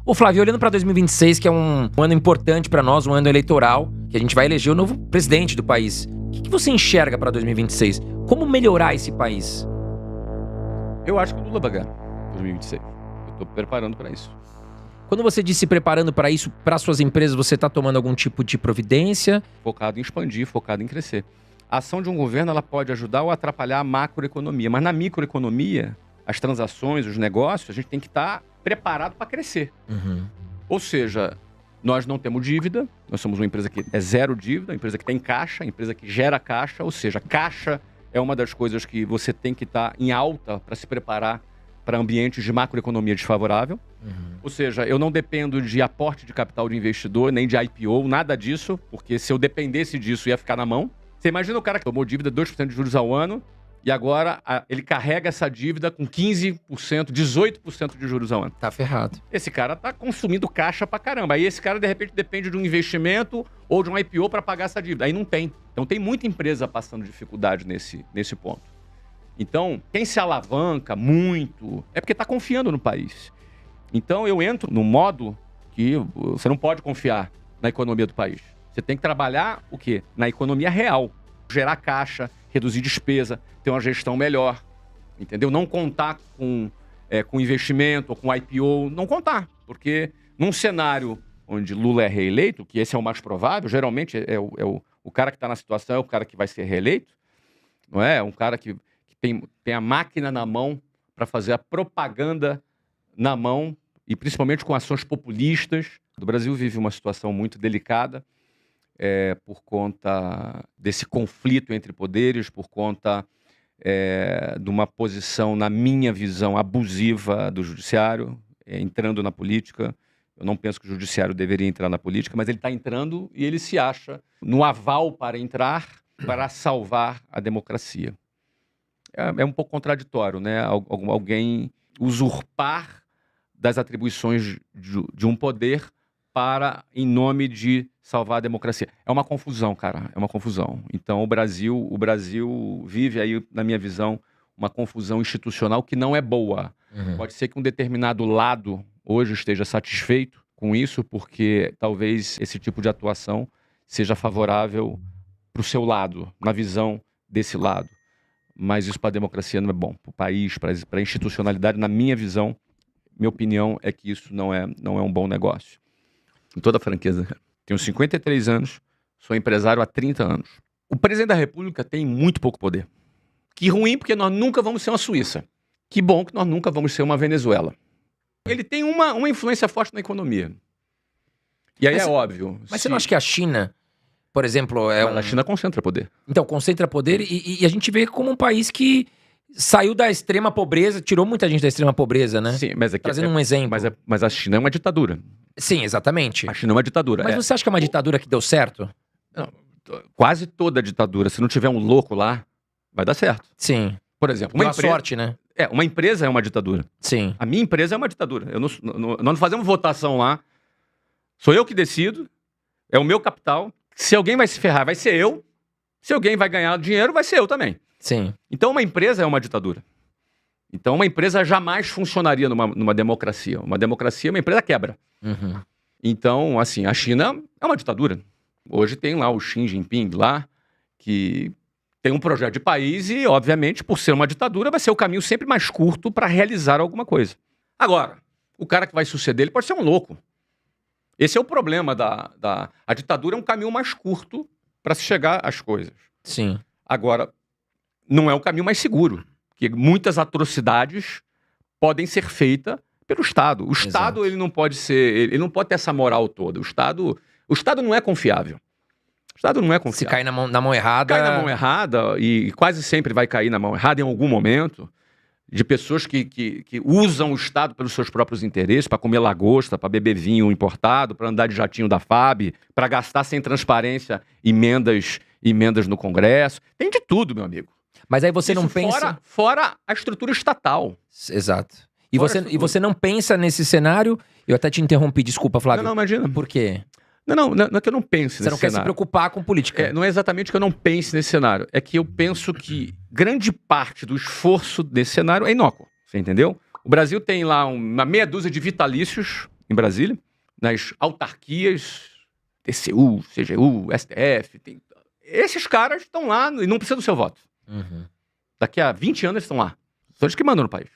Ô Flávio, olhando para 2026, que é um ano importante para nós, um ano eleitoral, que a gente vai eleger o novo presidente do país. O que você enxerga para 2026? Como melhorar esse país? Eu acho que o Lula vai ganhar 2026. Eu tô preparando para isso. Quando você diz se preparando para isso, para suas empresas, você está tomando algum tipo de providência? Focado em expandir, focado em crescer. A ação de um governo ela pode ajudar ou atrapalhar a macroeconomia, mas na microeconomia, as transações, os negócios, a gente tem que estar preparado para crescer. Ou seja, nós não temos dívida, nós somos uma empresa que é zero dívida, uma empresa que tem caixa, uma empresa que gera caixa, ou seja, caixa é uma das coisas que você tem que estar em alta para se preparar para ambientes de macroeconomia desfavorável. Ou seja, eu não dependo de aporte de capital de investidor, nem de IPO, nada disso, porque se eu dependesse disso, ia ficar na mão. Você imagina o cara que tomou dívida 2% de juros ao ano e agora ele carrega essa dívida com 15%, 18% de juros ao ano. Tá ferrado. Esse cara tá consumindo caixa pra caramba. Aí esse cara, de repente, depende de um investimento ou de um IPO para pagar essa dívida. Aí não tem. Então tem muita empresa passando dificuldade nesse ponto. Então, quem se alavanca muito é porque está confiando no país. Então, eu entro no modo que você não pode confiar na economia do país. Você tem que trabalhar o quê? Na economia real. Gerar caixa, reduzir despesa, ter uma gestão melhor, entendeu? Não contar com investimento ou com IPO, não contar. Porque num cenário onde Lula é reeleito, que esse é o mais provável, geralmente o cara que está na situação é o cara que vai ser reeleito, não é? Um cara que tem a máquina na mão para fazer a propaganda na mão e principalmente com ações populistas. O Brasil vive uma situação muito delicada por conta desse conflito entre poderes, por conta de uma posição, na minha visão, abusiva do judiciário, entrando na política. Eu não penso que o judiciário deveria entrar na política, mas ele está entrando e ele se acha no aval para entrar para salvar a democracia. É um pouco contraditório, né? Alguém usurpar das atribuições de um poder em nome de salvar a democracia. É uma confusão, cara. É uma confusão. Então, o Brasil vive aí, na minha visão, uma confusão institucional que não é boa. Pode ser que um determinado lado hoje esteja satisfeito com isso, porque talvez esse tipo de atuação seja favorável para o seu lado, na visão desse lado. Mas isso para a democracia não é bom. Para o país, para a institucionalidade, na minha visão, minha opinião é que isso não é um bom negócio. Com toda a franqueza. Tenho 53 anos, sou empresário há 30 anos. O presidente da República tem muito pouco poder. Que ruim, porque nós nunca vamos ser uma Suíça. Que bom que nós nunca vamos ser uma Venezuela. Ele tem uma influência forte na economia. E aí óbvio. Mas você não acha que a China, por exemplo, A China concentra poder. Então, concentra poder e a gente vê como um país que saiu da extrema pobreza, tirou muita gente da extrema pobreza, né? Sim, mas aqui trazendo um exemplo. Mas a China é uma ditadura. Sim, exatamente. A China é uma ditadura. Mas você acha que é uma ditadura que deu certo? Não, quase toda ditadura, se não tiver um louco lá, vai dar certo. Sim. Por exemplo, uma sorte, né? Uma empresa é uma ditadura. Sim. A minha empresa é uma ditadura. Nós não fazemos votação lá. Sou eu que decido. É o meu capital. Se alguém vai se ferrar, vai ser eu. Se alguém vai ganhar dinheiro, vai ser eu também. Sim. Então, uma empresa é uma ditadura. Então, uma empresa jamais funcionaria numa democracia. Uma democracia, uma empresa quebra. Então, assim, a China é uma ditadura. Hoje tem lá o Xi Jinping lá, que tem um projeto de país e, obviamente, por ser uma ditadura, vai ser o caminho sempre mais curto para realizar alguma coisa. Agora, o cara que vai suceder ele pode ser um louco. Esse é o problema a ditadura é um caminho mais curto para se chegar às coisas. Sim. Agora, não é o caminho mais seguro, porque muitas atrocidades podem ser feitas pelo Estado. O Estado, ele não pode ter essa moral toda. O Estado não é confiável. O Estado não é confiável. Se cair na mão errada... Cai na mão errada, e quase sempre vai cair na mão errada em algum momento, de pessoas que usam o Estado pelos seus próprios interesses, para comer lagosta, para beber vinho importado, para andar de jatinho da FAB, para gastar sem transparência emendas no Congresso. Tem de tudo, meu amigo. Mas aí você Isso não pensa... Fora a estrutura estatal. Exato. E você não pensa nesse cenário... Eu até te interrompi, desculpa, Flávio. Não, imagina. Por quê? Não é que eu não pense nesse cenário. Você não quer se preocupar com política. Não é exatamente que eu não pense nesse cenário. É que eu penso que grande parte do esforço desse cenário é inócuo. Você entendeu? O Brasil tem lá uma meia dúzia de vitalícios em Brasília, nas autarquias, TCU, CGU, STF. Esses caras estão lá e não precisam do seu voto. Daqui a 20 anos eles estão lá. São eles que mandam no país.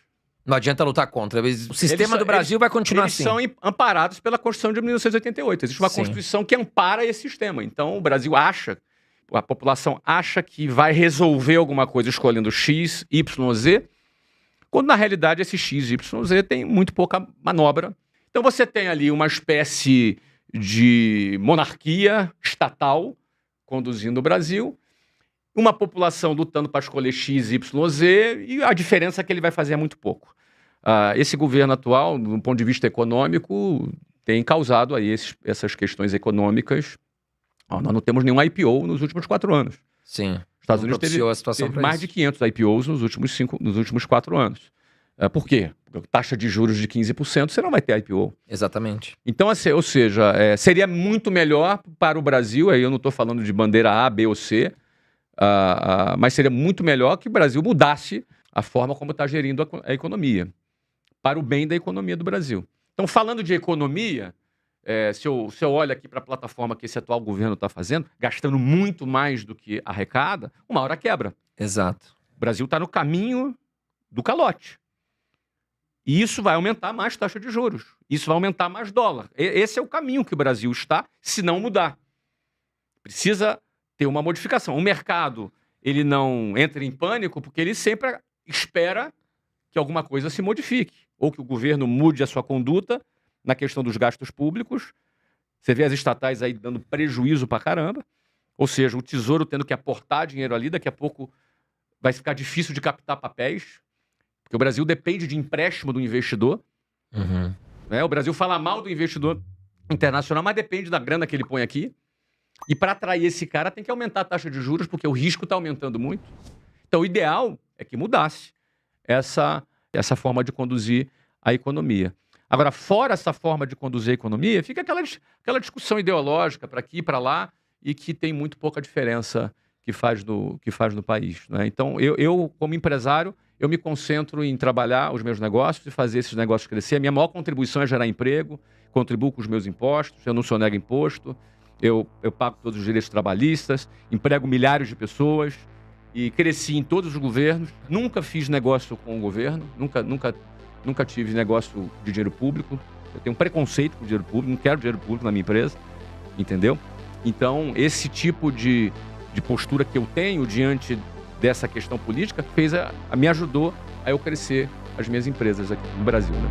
Não adianta lutar contra. O sistema do Brasil vai continuar assim. Eles são amparados pela Constituição de 1988. Existe uma Constituição que ampara esse sistema. Então o Brasil a população acha que vai resolver alguma coisa escolhendo X, Y, Z, quando na realidade esse X, Y, Z tem muito pouca manobra. Então você tem ali uma espécie de monarquia estatal conduzindo o Brasil, uma população lutando para escolher X, Y, Z, e a diferença é que ele vai fazer é muito pouco. Esse governo atual, do ponto de vista econômico, tem causado aí essas questões econômicas. Nós não temos nenhum IPO nos últimos 4 anos. Sim. Os Estados Unidos teve mais de 500 IPOs nos últimos 4 anos. Por quê? Porque taxa de juros de 15%, você não vai ter IPO. Exatamente. Então, assim, ou seja, seria muito melhor para o Brasil, aí eu não estou falando de bandeira A, B ou C, mas seria muito melhor que o Brasil mudasse a forma como está gerindo a economia, para o bem da economia do Brasil. Então, falando de economia, se eu olho aqui para a plataforma que esse atual governo está fazendo, gastando muito mais do que arrecada, uma hora quebra. Exato. O Brasil está no caminho do calote. E isso vai aumentar mais taxa de juros. Isso vai aumentar mais dólar. Esse é o caminho que o Brasil está, se não mudar. Precisa ter uma modificação. O mercado, ele não entra em pânico porque ele sempre espera que alguma coisa se modifique. Ou que o governo mude a sua conduta na questão dos gastos públicos. Você vê as estatais aí dando prejuízo pra caramba. Ou seja, o Tesouro tendo que aportar dinheiro ali, daqui a pouco vai ficar difícil de captar papéis. Porque o Brasil depende de empréstimo do investidor. O Brasil fala mal do investidor internacional, mas depende da grana que ele põe aqui. E para atrair esse cara tem que aumentar a taxa de juros, porque o risco está aumentando muito. Então o ideal é que mudasse essa forma de conduzir a economia. Agora, fora essa forma de conduzir a economia, fica aquela discussão ideológica para aqui e para lá, e que tem muito pouca diferença que faz no país. Né? Então, eu, como empresário, eu me concentro em trabalhar os meus negócios e fazer esses negócios crescer. A minha maior contribuição é gerar emprego, contribuo com os meus impostos, eu não sonego imposto, eu pago todos os direitos trabalhistas, emprego milhares de pessoas e cresci em todos os governos. Nunca fiz negócio com o governo, nunca tive negócio de dinheiro público. Eu tenho um preconceito com dinheiro público, não quero dinheiro público na minha empresa, entendeu? Então, esse tipo de postura que eu tenho diante dessa questão política me ajudou a eu crescer as minhas empresas aqui no Brasil, né?